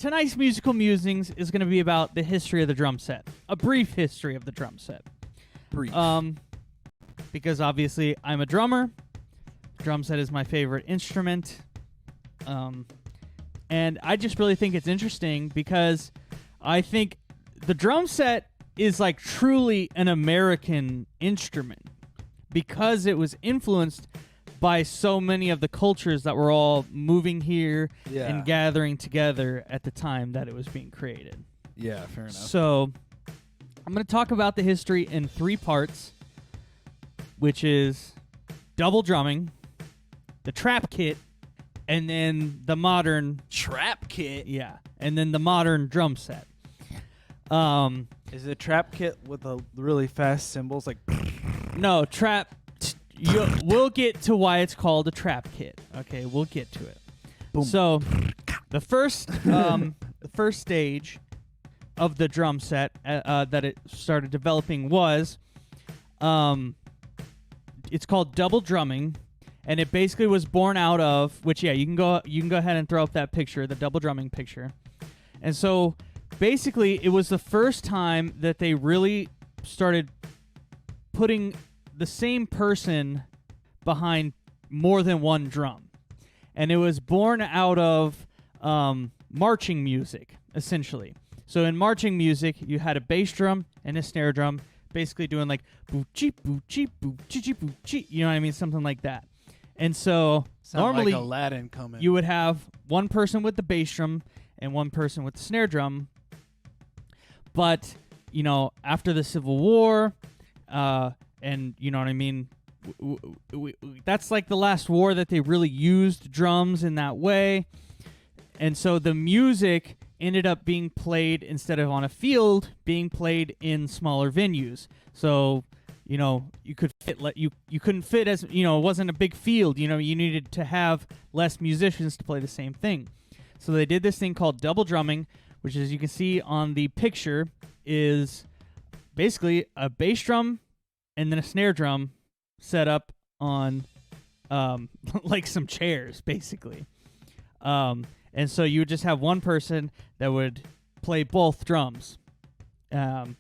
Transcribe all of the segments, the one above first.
tonight's musical musings is going to be about the history of the drum set, a brief history of the drum set. Brief. Because obviously I'm a drummer. Drum set is my favorite instrument. And I just really think it's interesting because I think the drum set is like truly an American instrument because it was influenced by so many of the cultures that were all moving here and gathering together at the time that it was being created. Yeah, fair enough. So I'm going to talk about the history in 3 parts, which is double drumming, the trap kit, and then the modern trap kit. Yeah, and then the modern drum set. Is it a trap kit with the really fast cymbals? Like, no, trap. We'll get to why it's called a trap kit. Okay, we'll get to it. Boom. So, the first stage of the drum set that it started developing was, it's called double drumming, and it basically was born out of which. Yeah, you can go ahead and throw up that picture, the double drumming picture, and so basically it was the first time that they really started putting the same person behind more than one drum. And it was born out of marching music, essentially. So in marching music, you had a bass drum and a snare drum, basically doing like boo-chee, boo-chee, boo-chee, boo-chee, you know what I mean? Something like that. And so normally like Aladdin coming. You would have one person with the bass drum and one person with the snare drum. But, you know, after the Civil War, and you know what I mean, that's like the last war that they really used drums in that way. And so the music ended up being played, instead of on a field, being played in smaller venues. So, you know, you couldn't fit, as, you know, it wasn't a big field. You know, you needed to have less musicians to play the same thing. So they did this thing called double drumming, which, as you can see on the picture, is basically a bass drum and then a snare drum set up on like some chairs, basically. And so you would just have one person that would play both drums. And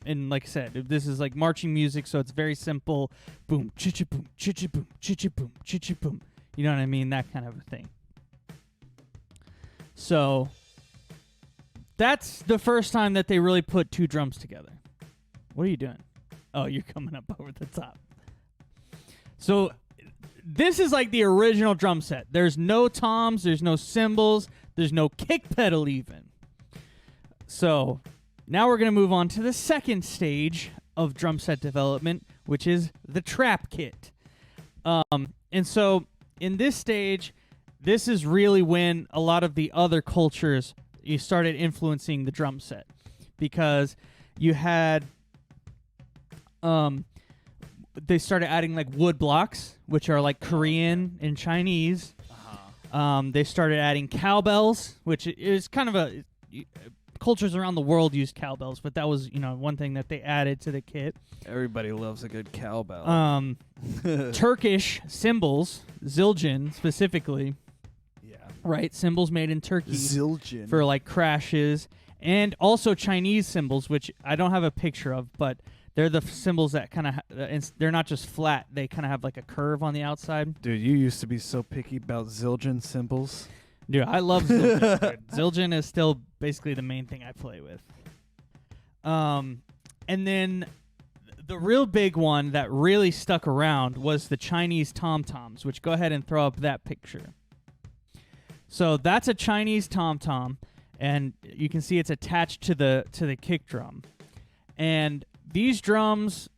like I said, this is like marching music, so it's very simple. Boom, chi-chi boom, chi-chi boom, chi-chi boom, chi-chi boom. You know what I mean? That kind of a thing. So that's the first time that they really put 2 drums together. What are you doing? Oh, you're coming up over the top. So this is like the original drum set. There's no toms, there's no cymbals, there's no kick pedal even. So now we're going to move on to the second stage of drum set development, which is the trap kit. And so in this stage, this is really when a lot of the other cultures you started influencing the drum set, because you had they started adding like wood blocks, which are like Korean and Chinese. They started adding cowbells, which is kind of cultures around the world use cowbells, but that was, you know, one thing that they added to the kit. Everybody loves a good cowbell. Turkish cymbals, zildjian specifically. Yeah. Right, cymbals made in Turkey. Zildjian. For like crashes, and also Chinese cymbals, which I don't have a picture of, but they're the cymbals that kind of they're not just flat; they kind of have like a curve on the outside. Dude, you used to be so picky about Zildjian cymbals. Dude, I love Zildjian. Dude. Zildjian is still basically the main thing I play with. And then the real big one that really stuck around was the Chinese tom-toms, which, go ahead and throw up that picture. So that's a Chinese tom-tom, and you can see it's attached to the kick drum. And these drums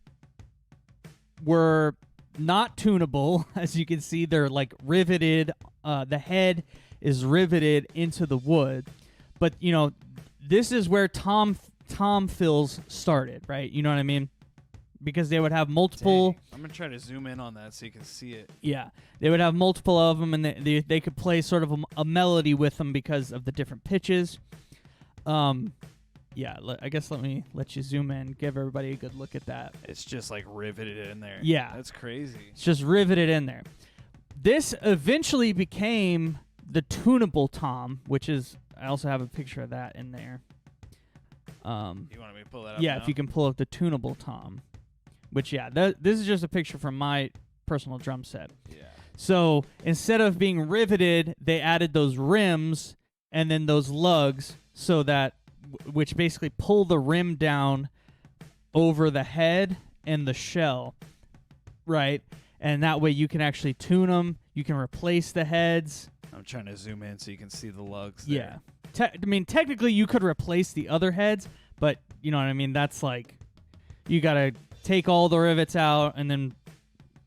were not tunable. As you can see, they're like riveted. The head is riveted into the wood. But, you know, this is where tom fills started, right? You know what I mean? Because they would have multiple... Dang. I'm going to try to zoom in on that so you can see it. Yeah. They would have multiple of them, and they could play sort of a melody with them because of the different pitches. Yeah, I guess let me let you zoom in, give everybody a good look at that. It's just like riveted in there. Yeah. That's crazy. It's just riveted in there. This eventually became the tunable tom, which is I also have a picture of that in there. You want me to pull that up? Yeah, now? if you can pull up the tunable tom, which this is just a picture from my personal drum set. Yeah. So instead of being riveted, they added those rims and then those lugs, so that which basically pull the rim down over the head and the shell, right? And that way you can actually tune them. You can replace the heads. I'm trying to zoom in so you can see the lugs there. Yeah. I mean, technically you could replace the other heads, but you know what I mean? That's like, you got to take all the rivets out and then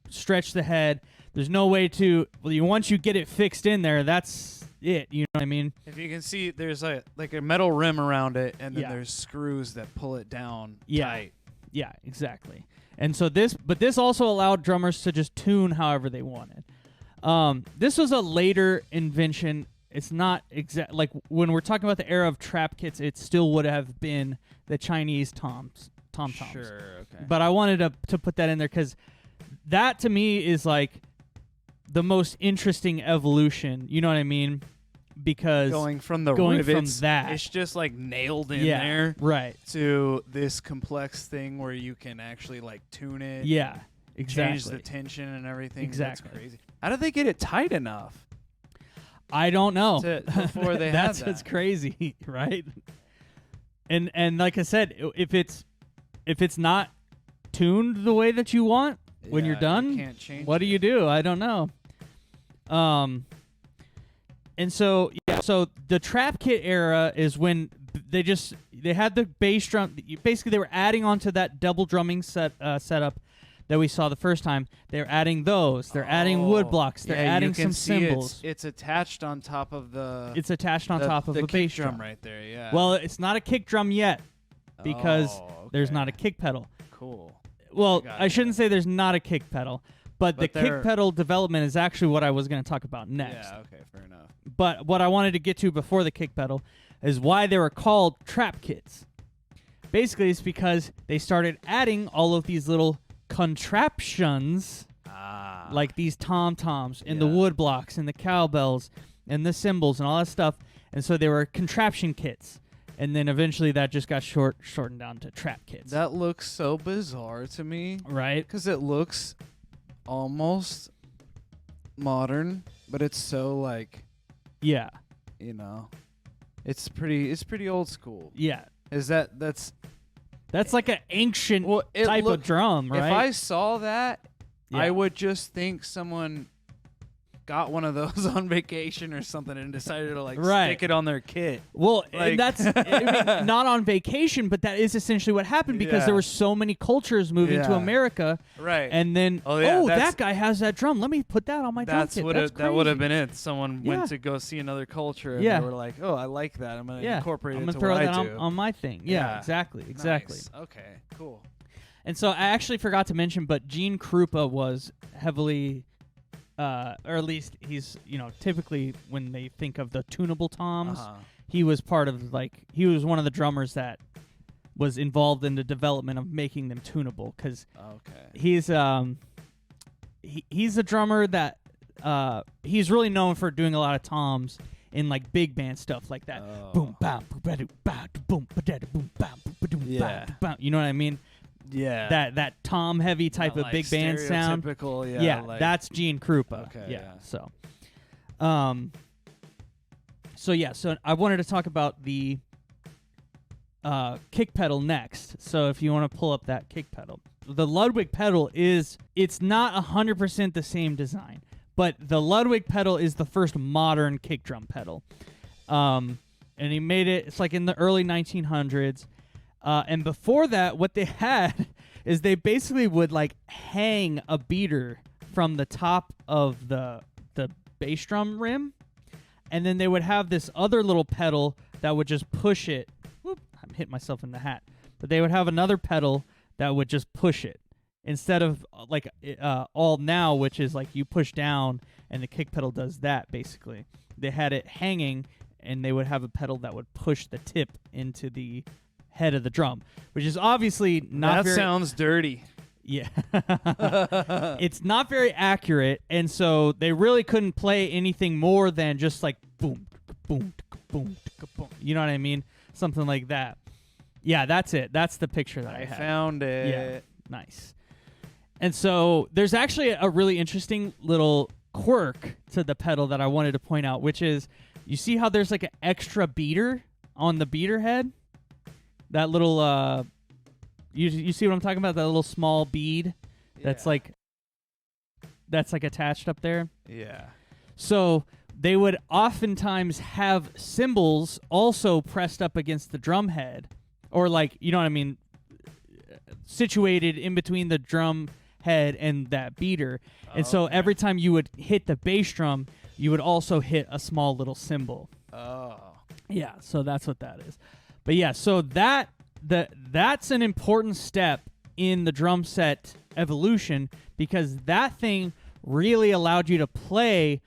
stretch the head. There's no way to, once you get it fixed in there, that's it. You know what I mean? If you can see, there's a metal rim around it, and then Yeah. there's screws that pull it down Yeah. tight. Yeah, exactly. And so this also allowed drummers to just tune however they wanted. This was a later invention. It's not exact, like when we're talking about the era of trap kits, it still would have been the Chinese tom-toms. Sure, okay. But I wanted to put that in there because that to me is like the most interesting evolution. You know what I mean? Because going from the going rivets, from that, it's just like nailed in yeah, there, right? To this complex thing where you can actually like tune it, Yeah, exactly. change the tension and everything. Exactly. That's crazy. How did they get it tight enough? I don't know. Before they had That's that. what's crazy, right? And like I said, if it's not tuned the way that you want when you're done, you can't change what do you do? I don't know. And so the trap kit era is when they had the bass drum. Basically, they were adding onto that double drumming setup that we saw the first time. They're adding those. They're adding wood blocks. They're adding some cymbals. It's attached on top of the. It's attached on top of the a bass drum drum right there. Yeah. Well, it's not a kick drum yet because there's not a kick pedal. Cool. Well, Gotcha. I shouldn't say there's not a kick pedal, but the they're- kick pedal development is actually what I was going to talk about next. Yeah. Okay. Fair enough. But what I wanted to get to before the kick pedal is why they were called trap kits. Basically, it's because they started adding all of these little contraptions, like these tom-toms and the wood blocks and the cowbells and the cymbals and all that stuff. And so they were contraption kits. And then eventually that just got shortened down to trap kits. That looks so bizarre to me. Right? Because it looks almost modern, but it's so like, Yeah. you know, it's pretty old school. Yeah. That's like an ancient it type of drum, right? If I saw that, Yeah. I would just think someone got one of those on vacation or something and decided to like Right. stick it on their kit. Well, Like- and that's I mean, not on vacation, but that is essentially what happened because Yeah. there were so many cultures moving to Yeah. America, Right. and then that's- that guy has that drum. Let me put that on my drum That's kit. what That's that would have crazy. been it. Someone Yeah. went to go see another culture and Yeah. they were like, "Oh, I like that. I'm going to Yeah, incorporate I'm it gonna to throw what that I do." on my thing. Yeah, Yeah. exactly. Nice. Okay, cool. And so I actually forgot to mention, but Gene Krupa was heavily, or at least he's, typically when they think of the tunable toms, he was part of he was one of the drummers that was involved in the development of making them tunable because Okay. he's he's a drummer that he's really known for doing a lot of toms in like big band stuff like that. Oh. Boom, bam, boom, ba boom, ba boom, bam, boom, Yeah. bam. You know what I mean? Yeah. That tom heavy type Not of big band sound. Typical, Yeah, like, that's Gene Krupa. Okay, yeah. yeah. So I wanted to talk about the kick pedal next. So if you want to pull up that kick pedal, the Ludwig pedal it's not 100% the same design, but the Ludwig pedal is the first modern kick drum pedal. And he made it. It's like in the early 1900s. And before that, what they had is they basically would like hang a beater from the top of the bass drum rim, and then they would have this other little pedal that would just push it. Whoop, I'm hitting myself in the hat. But they would have another pedal that would just push it instead of like all now, which is like you push down and the kick pedal does that basically. They had it hanging, and they would have a pedal that would push the tip into the head of the drum, which is obviously not That very... sounds dirty. Yeah. It's not very accurate, and so they really couldn't play anything more than just like boom, boom, boom, boom. You know what I mean? Something like that. Yeah, that's it. That's the picture that I had. found it. Yeah, nice. And so there's actually a really interesting little quirk to the pedal that I wanted to point out, which is you see how there's like an extra beater on the beater head? That little you see what I'm talking about? That little small bead that's like attached up there. Yeah. So they would oftentimes have cymbals also pressed up against the drum head, or like, you know what I mean, situated in between the drum head and that beater. And so every time you would hit the bass drum, you would also hit a small little cymbal. Oh. Yeah, so that's what that is. But yeah, so that's an important step in the drum set evolution, because that thing really allowed you to play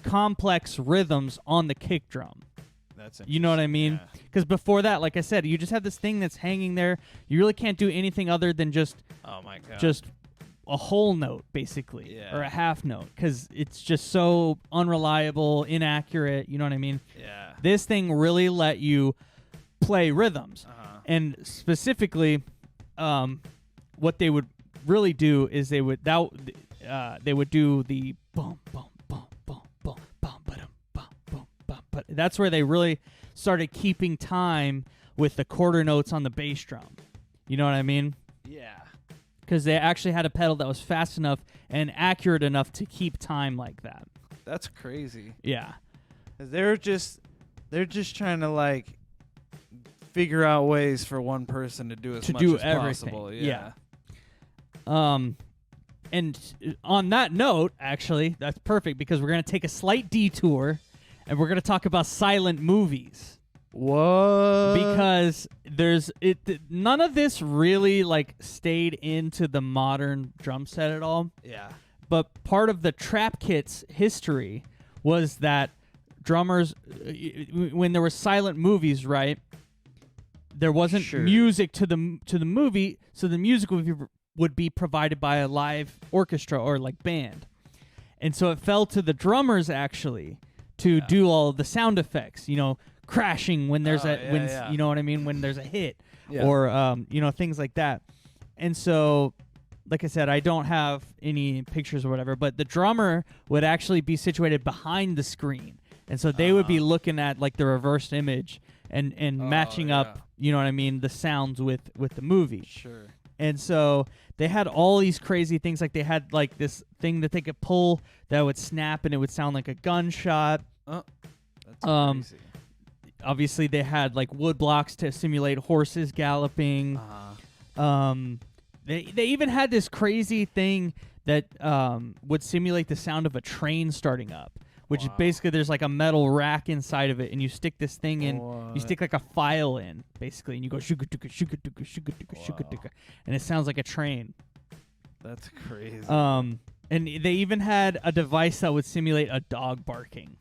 complex rhythms on the kick drum. That's You know what I mean? Because before that, like I said, you just have this thing that's hanging there. You really can't do anything other than just a whole note, basically, or a half note, because it's just so unreliable, inaccurate. You know what I mean? Yeah. This thing really let you play rhythms. And specifically, what they would really do is they would do the boom, boom, boom, boom, boom, boom, ba-dum, boom, boom, boom. But that's where they really started keeping time with the quarter notes on the bass drum. You know what I mean? Yeah. Because they actually had a pedal that was fast enough and accurate enough to keep time like that. That's crazy. Yeah. They're just trying to like figure out ways for one person to do as much as everything. possible. Yeah. And on that note, actually, that's perfect, because we're going to take a slight detour and we're going to talk about silent movies. What? Because none of this really like stayed into the modern drum set at all. Yeah. But part of the trap kit's history was that drummers, when there were silent movies, right, there wasn't music to the movie, so the music would be provided by a live orchestra or like band. And so it fell to the drummers actually to do all of the sound effects, you know, crashing when there's you know what I mean, when there's a hit, or you know, things like that. And so, like I said, I don't have any pictures or whatever, but the drummer would actually be situated behind the screen, and so they would be looking at like the reversed image and matching up, you know what I mean, the sounds with the movie. Sure. And so they had all these crazy things, like they had like this thing that they could pull that would snap and it would sound like a gunshot. That's crazy. Obviously, they had like wood blocks to simulate horses galloping. They even had this crazy thing that would simulate the sound of a train starting up, which is basically there's like a metal rack inside of it, and you stick this thing in. You stick like a file in, basically, and you go shuka-tuka, shuka-tuka, shuka-tuka, shuka-tuka, and it sounds like a train. That's crazy. And they even had a device that would simulate a dog barking.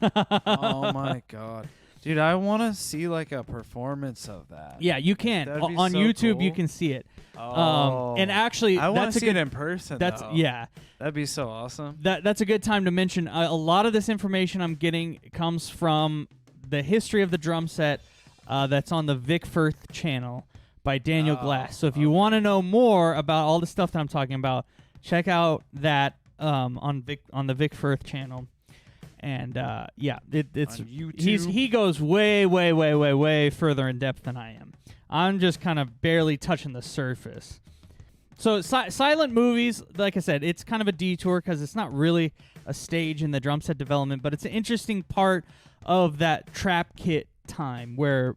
Oh my god. Dude, I want to see like a performance of that. Yeah, you can. On so YouTube, cool. you can see it. Oh. And actually, I want that's to see it in person. That's though. Yeah. That'd be so awesome. That's a good time to mention. A lot of this information I'm getting comes from the history of the drum set that's on the Vic Firth channel by Daniel Glass. So if you want to know more about all the stuff that I'm talking about, check out that on the Vic Firth channel. And it's on YouTube. he goes way further in depth than I am. I'm just kind of barely touching the surface. So silent movies, like I said, it's kind of a detour because it's not really a stage in the drum set development, but it's an interesting part of that trap kit time where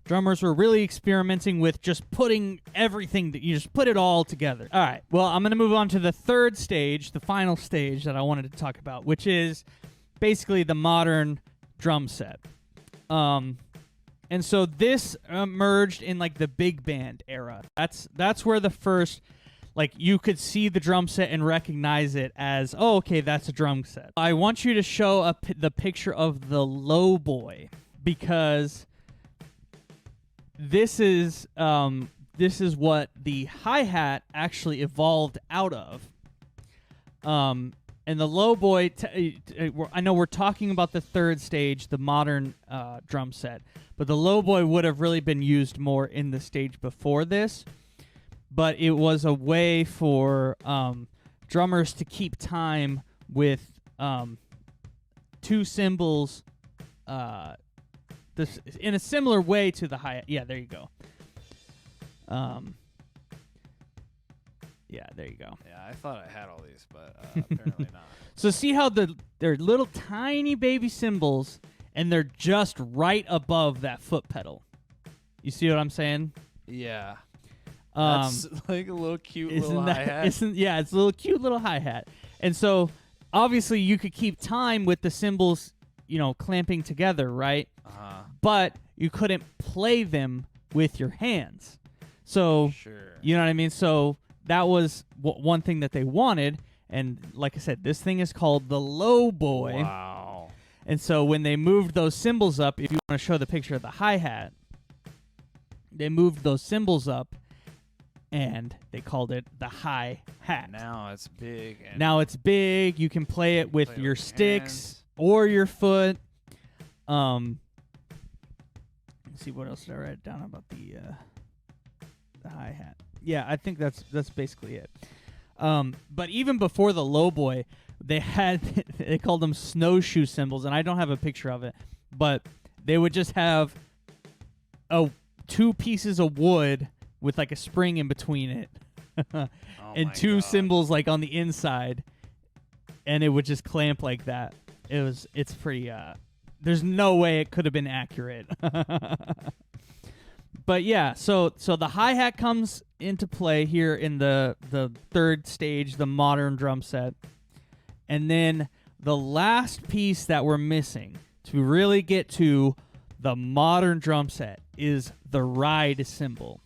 drummers were really experimenting with just putting everything, that you just put it all together. All right, well, I'm going to move on to the third stage, the final stage that I wanted to talk about, which is basically the modern drum set. And so this emerged in like the big band era. That's where the first, like, you could see the drum set and recognize it as, oh, okay, that's a drum set. I want you to show the picture of the low boy, because this is this is what the hi-hat actually evolved out of. And the lowboy, I know we're talking about the third stage, the modern drum set, but the lowboy would have really been used more in the stage before this. But it was a way for drummers to keep time with two cymbals in a similar way to the hi-hat. Yeah, there you go. Yeah, there you go. Yeah, I thought I had all these, but apparently not. So see how they're little tiny baby cymbals, and they're just right above that foot pedal. You see what I'm saying? Yeah. That's like a little cute little hi-hat. Yeah, it's a little cute little hi-hat. And so obviously you could keep time with the cymbals, clamping together, right? Uh-huh. But you couldn't play them with your hands. So, sure. You know what I mean? So that was one thing that they wanted. And like I said, this thing is called the lowboy. Wow. And so when they moved those cymbals up, if you want to show the picture of the hi-hat, they moved those cymbals up, and they called it the hi-hat. Now it's big. Now it's big. You can play it with your sticks or your foot. Let's see, what else did I write down about the hi-hat? Yeah, I think that's basically it. But even before the lowboy, they called them snowshoe cymbals, and I don't have a picture of it, but they would just have two pieces of wood with like a spring in between it, and two cymbals like on the inside, and it would just clamp like that. It's pretty. There's no way it could have been accurate. But yeah, so the hi-hat comes into play here in the third stage, the modern drum set. And then the last piece that we're missing to really get to the modern drum set is the ride cymbal.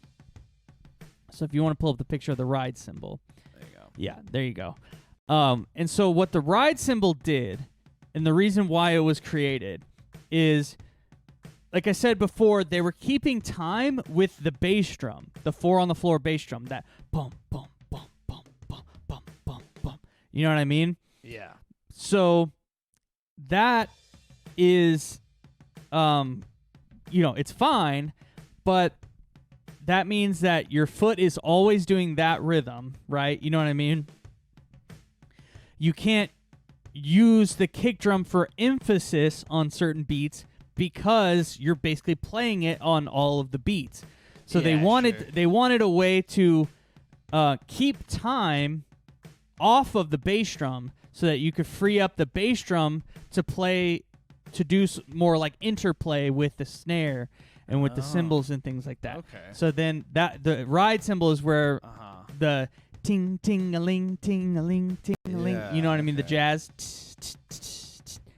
So if you want to pull up the picture of the ride cymbal. There you go. Yeah, there you go. And so what the ride cymbal did, and the reason why it was created, is, like I said before, they were keeping time with the bass drum, the 4-on-the-floor bass drum, that bum, bum, bum, bum, bum, bum, bum, bum. You know what I mean? Yeah. So that is, it's fine, but that means that your foot is always doing that rhythm, right? You know what I mean? You can't use the kick drum for emphasis on certain beats because you're basically playing it on all of the beats. So they wanted a way to keep time off of the bass drum so that you could free up the bass drum to do more like interplay with the snare and with the cymbals and things like that. Okay. So then the ride cymbal is where the ting ting a ling ting a ling ting a ling. Yeah, you know what I mean? The jazz.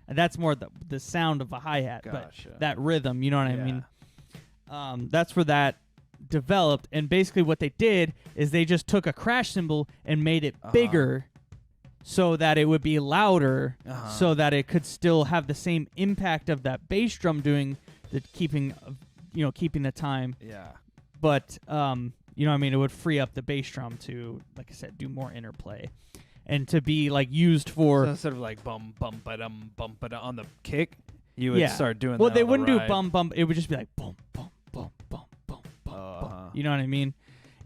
And that's more the sound of a hi-hat, but that rhythm, you know what I mean? That's where that developed, and basically what they did is they just took a crash cymbal and made it bigger so that it would be louder, so that it could still have the same impact of that bass drum doing the keeping the time. Yeah. But you know what I mean, it would free up the bass drum to, like I said, do more interplay. And to be like used for, so instead of like bum bum ba-dum bum ba-dum on the kick, you would start doing. Well, that they on wouldn't the do ride. bum bum. It would just be like bum bum bum bum bum bum. You know what I mean?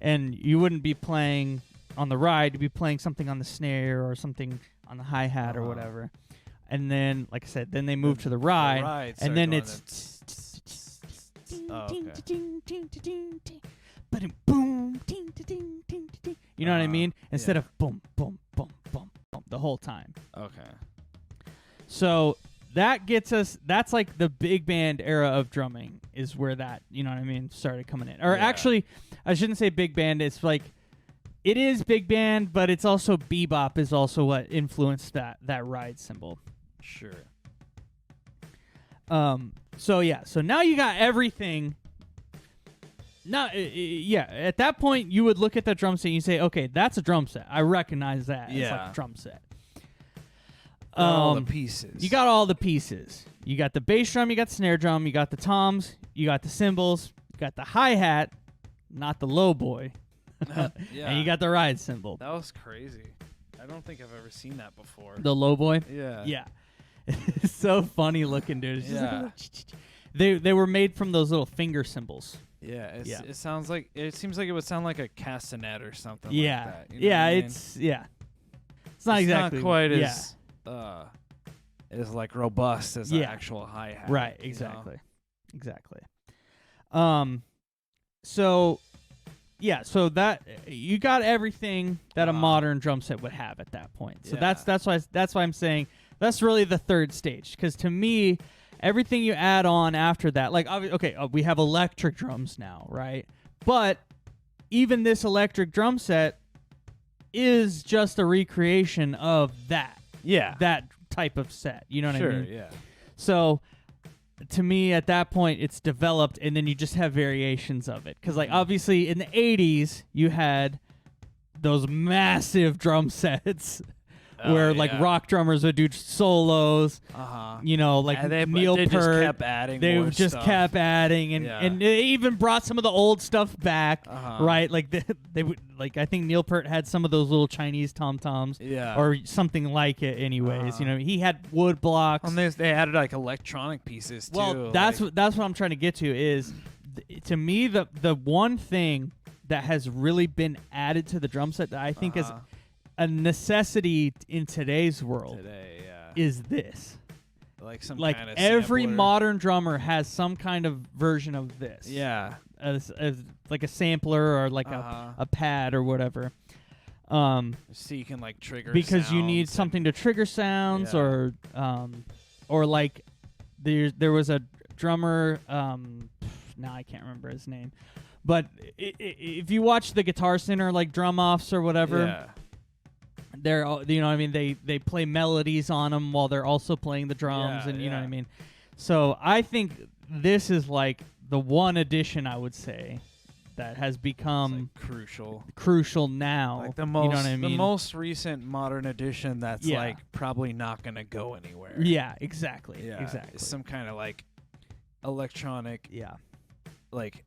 And you wouldn't be playing on the ride. You'd be playing something on the snare or something on the hi-hat or whatever. And then, like I said, then they moved to the ride, and then it's. You know what I mean? Instead of boom, boom, boom, boom, boom, the whole time. Okay. So that gets us, that's like the big band era of drumming is where that, you know what I mean, started coming in. Or actually, I shouldn't say big band. It's like, it is big band, but it's also bebop is also what influenced that ride cymbal. Sure. So yeah, so now you got everything. Now, at that point, you would look at that drum set and you say, okay, that's a drum set. I recognize that. It's like a drum set. All the pieces. You got all the pieces. You got the bass drum, you got the snare drum, you got the toms, you got the cymbals, you got the hi-hat, not the low boy. Yeah. And you got the ride cymbal. That was crazy. I don't think I've ever seen that before. The low boy? Yeah. Yeah. It's so funny looking, dude. It's just Yeah. they were made from those little finger cymbals. Yeah, Yeah. It sounds like it seems like it would sound like a castanet or something Yeah. like that. You know Yeah, what I mean? it's not exactly not quite yeah. as like robust as an Yeah. actual hi-hat. Right, you know? exactly. Exactly. So yeah, so that you got everything that a modern drum set would have at that point. So Yeah. that's why I'm saying that's really the third stage, cuz to me everything you add on after that, like we have electric drums now, right? But even this electric drum set is just a recreation of that type of set. You know what I mean? Sure, yeah. So to me, at that point, it's developed, and then you just have variations of it. Because, like, obviously, in the 80s, you had those massive drum sets where, like, rock drummers would do solos. You know, like Neil they Peart. just kept adding They more just stuff. kept adding, and they even brought some of the old stuff back, right? Like they would, like I think Neil Peart had some of those little Chinese tom toms, or something like it. Anyways, you know, he had wood blocks. And they added like electronic pieces too. Well, that's what I'm trying to get to is, to me, the one thing that has really been added to the drum set that I think is a necessity in today's world is this. Like some like kind of every sampler. modern drummer has some kind of version of this. Yeah. As like a sampler or like a pad or whatever. So you can like trigger because you need sounds something to trigger sounds, Yeah. or like there was a drummer, now I can't remember his name, but if you watch the Guitar Center like drum offs or whatever, Yeah. they're you know what I mean, they play melodies on them while they're also playing the drums, Yeah, and you know yeah. what I mean. So I think this is like the one addition I would say that has become It's, like, crucial now. Like the most, you know what I mean? the most recent modern edition that's Yeah. like probably not gonna go anywhere. Yeah, exactly. Yeah, exactly. it's some kind of like electronic, Yeah, like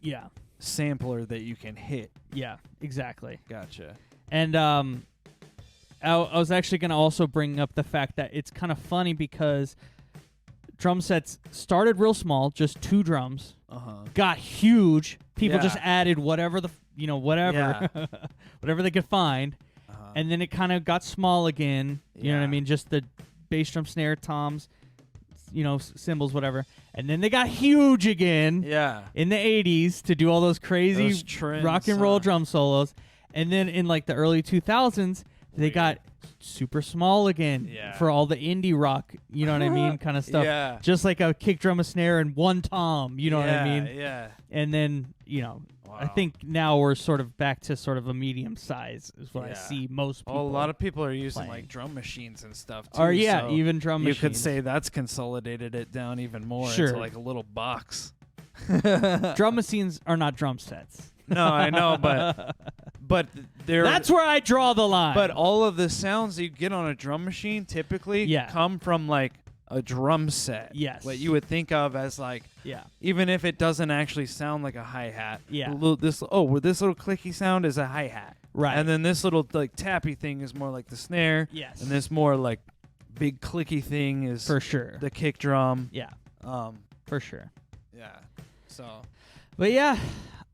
yeah, sampler that you can hit. yeah, exactly. Gotcha. And I was actually going to also bring up the fact that it's kind of funny because drum sets started real small, just 2 drums, got huge. People just added whatever whatever they could find, and then it kind of got small again. You know what I Yeah. mean? Just the bass drum, snare, toms, cymbals, whatever. And then they got huge again. Yeah. In the 80s to do all those crazy Those trends, rock and roll drum solos. And then in like the early 2000s, they got super small again for all the indie rock, you know what I mean, kind of stuff. Yeah. Just like a kick drum, a snare, and 1 tom, you know what I mean? Yeah. And then, I think now we're sort of back to sort of a medium size is what I see most people. Oh, a lot of people are using playing. like drum machines and stuff too. Or so even drum machines. You could say that's consolidated it down even more Sure. into like a little box. Drum machines are not drum sets. No, I know, but they're That's where I draw the line. But all of the sounds you get on a drum machine typically come from like a drum set. Yes. What you would think of as like even if it doesn't actually sound like a hi-hat. Yeah. This little clicky sound is a hi-hat. Right. And then this little like tappy thing is more like the snare. Yes. And this more like big clicky thing is for sure the kick drum. Yeah. For sure. Yeah. So But yeah,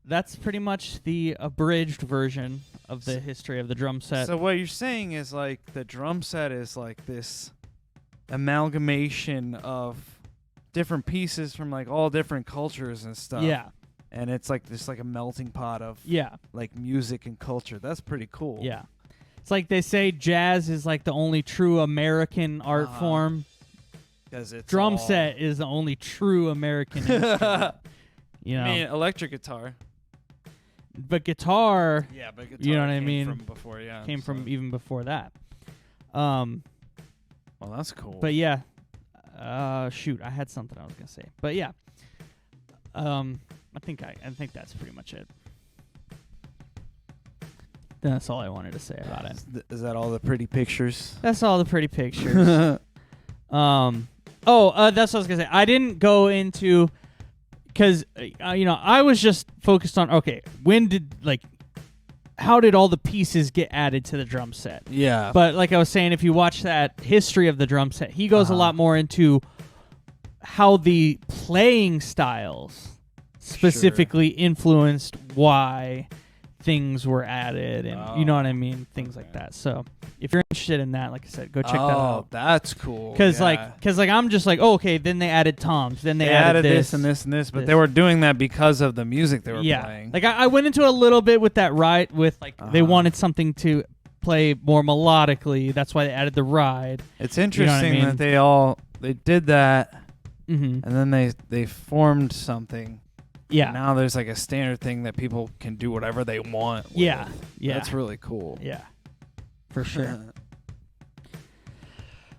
that's pretty much the abridged version of the history of the drum set. So what you're saying is like the drum set is like this amalgamation of different pieces from like all different cultures and stuff. Yeah. And it's like this like a melting pot of like music and culture. That's pretty cool. Yeah. It's like they say jazz is like the only true American art form. Because it's drum set is the only true American instrument. You know? I mean, electric guitar. But guitar, yeah, but guitar you know what I came mean? from before, came from even before that. Well, that's cool. But yeah, shoot, I had something I was gonna say. But yeah, I think that's pretty much it. That's all I wanted to say about it. Is that all the pretty pictures? That's all the pretty pictures. That's what I was gonna say. I didn't go into, because I was just focused on how did all the pieces get added to the drum set? Yeah. But like I was saying, if you watch that history of the drum set, he goes a lot more into how the playing styles specifically influenced why things were added, and you know what I mean, things like that. So if you're interested in that, like I said, go check that out. Oh, that's cool. Because I'm just like, okay, then they added toms, then they added this and this and this, but they were doing that because of the music they were playing. Like I went into it a little bit with that ride, with they wanted something to play more melodically. That's why they added the ride. It's interesting that they did that, and then they formed something. Yeah. And now there's like a standard thing that people can do whatever they want with. Yeah. That's really cool. Yeah. For sure.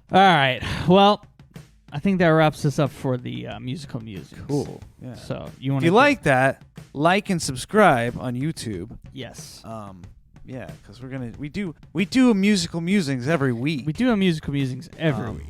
All right. Well, I think that wraps us up for the musical music. Cool. Yeah. So if you like that, like and subscribe on YouTube. Yes. Yeah, because we do musical musings every week. We do a musical musings every week.